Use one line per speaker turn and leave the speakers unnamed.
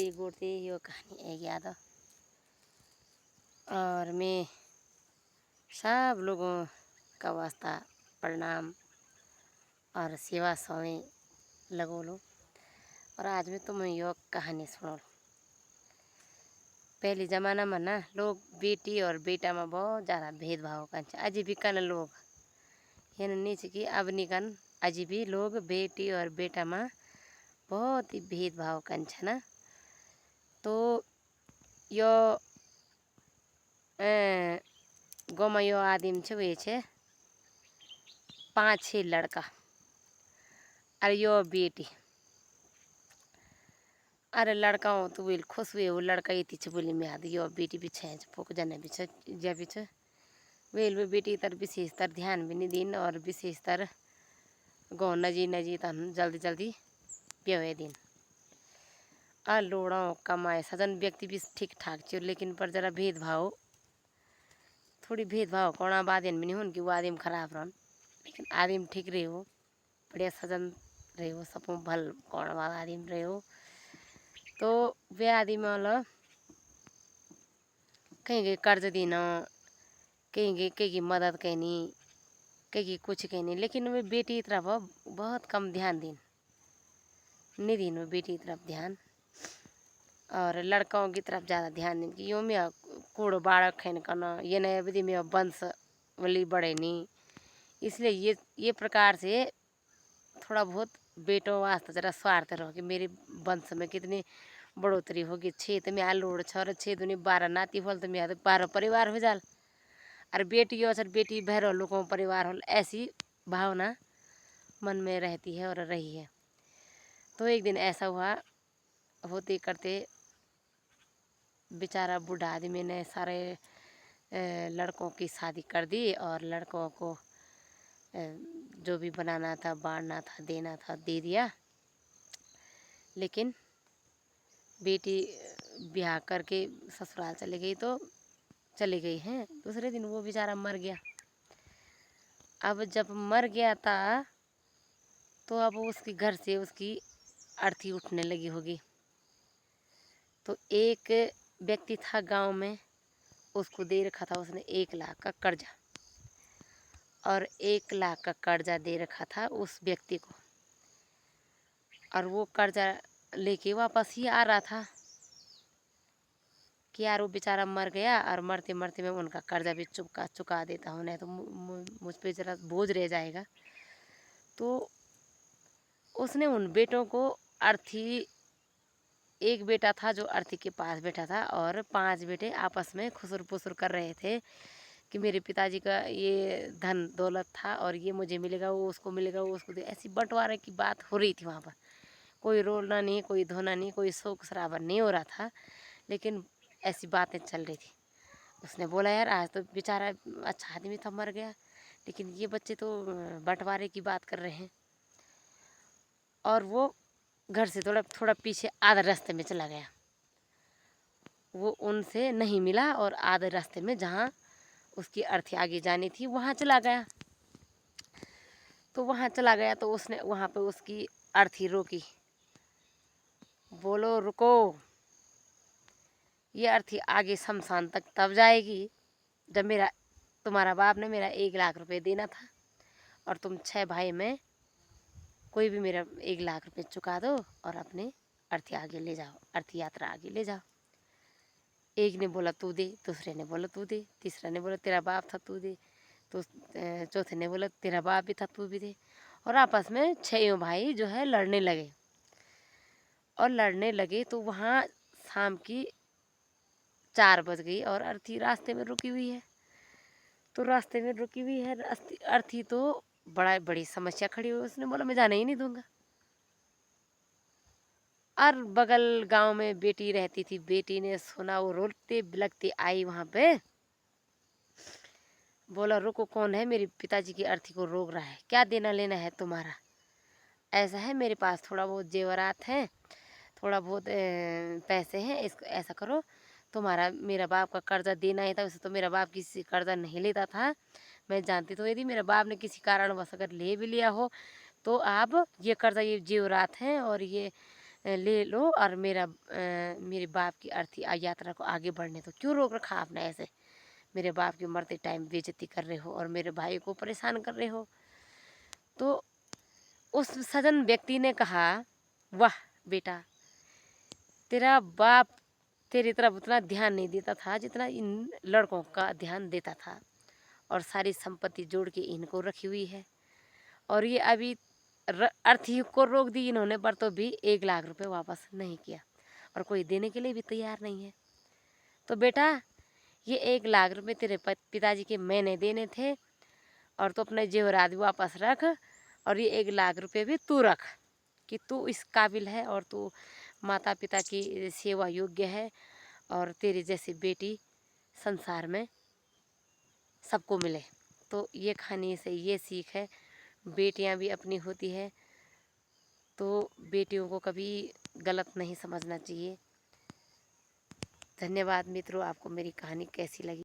गोड़ते गोड़ते यो कहानी है याद। और मैं सब लोगों का वास्ता प्रणाम और सेवा स्वामी लगो लो। और आज मैं तुम्हें यो कहानी सुनो। पहले ज़माना में ना लोग बेटी और बेटा में बहुत ज़्यादा भेदभाव कर अजी भी कन लोग ये नीचे की अब निकन अजी भी लोग बेटी और बेटा में बहुत ही भेदभाव कर ना। तो यो गाँव में यो आदमी छे वे छे 5-6 लड़का और यो बेटी। अरे लड़का हो तो वेल खुश हुए वो लड़का ये तीछे बोली में आदि यो बेटी भी छे फोक जने भी छे जे भी छे वेल भी बेटी तर विशेषतर ध्यान भी नहीं दिन और विशेषतर गौ नजी नजी तन जल्दी जल्दी ब्याह दिन। आ लोड़ा कमाए सजन व्यक्ति भी ठीक ठाक छे लेकिन पर जरा भेदभाव थोड़ी भेदभाव कोना बादेन भी नहीं हो कि वो आदमी खराब रहन लेकिन आदमी ठीक रहे हो बढ़िया सजन रहे हो सब भल कौन वाला आदमी रहे हो। तो वे आदमी मतलब कहीं के कर्ज देना कहीं की मदद कहनी कहीं की कुछ कहनी लेकिन वे बेटी की तरफ बहुत कम ध्यान दिन नहीं दिन वो बेटी की तरफ ध्यान और लड़कों की तरफ ज़्यादा ध्यान दिन कि यो में कूड़ बाड़क खैन करना ये नए विधि में वंश वली बढ़े नहीं इसलिए ये प्रकार से थोड़ा बहुत बेटों वास्ते जरा स्वार्थ रहो कि मेरे वंश में कितनी बढ़ोतरी होगी। 6 में आलोड़ 6 6 दूनी 12 नाती होल तो मैं 12 परिवार हो जाल और बेटी हो सर बेटी भैरव लोगों परिवार होल ऐसी भावना मन में रहती है और रही है। तो एक दिन ऐसा हुआ होते करते बेचारा बूढ़ा आदमी ने सारे लड़कों की शादी कर दी और लड़कों को जो भी बनाना था बांटना था देना था दे दिया। लेकिन बेटी ब्याह करके ससुराल चली गई तो चली गई है दूसरे दिन वो बेचारा मर गया। अब जब मर गया था तो अब उसके घर से उसकी अर्थी उठने लगी होगी। तो एक व्यक्ति था गांव में उसको दे रखा था उसने 1 लाख का कर्जा और 1 लाख का कर्जा दे रखा था उस व्यक्ति को और वो कर्जा लेके वापस ही आ रहा था कि यार वो बेचारा मर गया और मरते मरते मैं उनका कर्जा भी चुका देता हूँ नहीं तो मुझ पे जरा बोझ रह जाएगा। तो उसने उन बेटों को अर्थी एक बेटा था जो अर्थी के पास बैठा था और 5 बेटे आपस में खुसुर पुसुर कर रहे थे कि मेरे पिताजी का ये धन दौलत था और ये मुझे मिलेगा वो उसको मिलेगा वो उसको दे ऐसी बंटवारे की बात हो रही थी वहाँ पर। कोई रोना नहीं कोई धोना नहीं कोई शोक शराबा नहीं हो रहा था लेकिन ऐसी बातें चल रही थी। उसने बोला यार आज तो बेचारा अच्छा आदमी था मर गया लेकिन ये बच्चे तो बंटवारे की बात कर रहे हैं। और वो घर से थोड़ा थोड़ा पीछे आधे रास्ते में चला गया। वो उनसे नहीं मिला और आधे रास्ते में जहाँ उसकी अर्थी आगे जानी थी वहाँ चला गया। तो वहाँ चला गया तो उसने वहाँ पे उसकी अर्थी रोकी बोलो रुको ये अर्थी आगे शमशान तक तब जाएगी जब मेरा तुम्हारा बाप ने मेरा 1 लाख रुपए देना था और तुम 6 भाई में कोई भी मेरा 1 लाख रुपए चुका दो और अपने अर्थी आगे ले जाओ अर्थी यात्रा आगे ले जाओ। एक ने बोला तू दे दूसरे ने बोला तू दे तीसरा ने बोला तेरा बाप था तू दे तो चौथे ने बोला तेरा बाप भी था तू भी दे और आपस में 6 भाई जो है लड़ने लगे। और लड़ने लगे तो वहाँ शाम की 4 बज गई और अर्थी रास्ते में रुकी हुई है। तो रास्ते में रुकी हुई है अर्थी तो बड़ी समस्या खड़ी हुई उसने बोला मैं जाने ही नहीं दूंगा। और बगल गांव में बेटी रहती थी बेटी ने सुना वो रोते बिलखती आई वहां पे बोला रुको कौन है मेरे पिताजी की अर्थी को रोक रहा है क्या देना लेना है तुम्हारा। ऐसा है मेरे पास थोड़ा बहुत जेवरात है थोड़ा बहुत पैसे हैं इसको ऐसा करो तुम्हारा मेरा बाप का कर्जा देना ही था वैसे तो मेरा बाप किसी से कर्जा नहीं लेता था मैं जानती तो यदि मेरे बाप ने किसी कारणवश अगर ले भी लिया हो तो आप ये कर्जा ये जेवरात हैं और ये ले लो और मेरे बाप की अर्थी यात्रा को आगे बढ़ने दो। क्यों रोक रखा आपने ऐसे? मेरे बाप की मरते टाइम बेइज्जती कर रहे हो और मेरे भाई को परेशान कर रहे हो। तो उस सज्जन व्यक्ति ने कहा, वाह बेटा, तेरा बाप तेरी तरफ उतना ध्यान नहीं देता था जितना इन लड़कों का ध्यान देता था, और सारी संपत्ति जोड़ के इनको रखी हुई है, और ये अभी अर्थी को रोक दी इन्होंने, पर तो भी 1 लाख रुपए वापस नहीं किया और कोई देने के लिए भी तैयार नहीं है। तो बेटा, ये 1 लाख रुपए तेरे पिताजी के मैंने देने थे, और तो अपने जेवरात भी वापस रख, और ये 1 लाख रुपए भी तू रख कि तू इस काबिल है और तू माता पिता की सेवा योग्य है, और तेरी जैसी बेटी संसार में सबको मिले। तो ये कहानी से ये सीख है, बेटियां भी अपनी होती है, तो बेटियों को कभी गलत नहीं समझना चाहिए। धन्यवाद मित्रों, आपको मेरी कहानी कैसी लगी?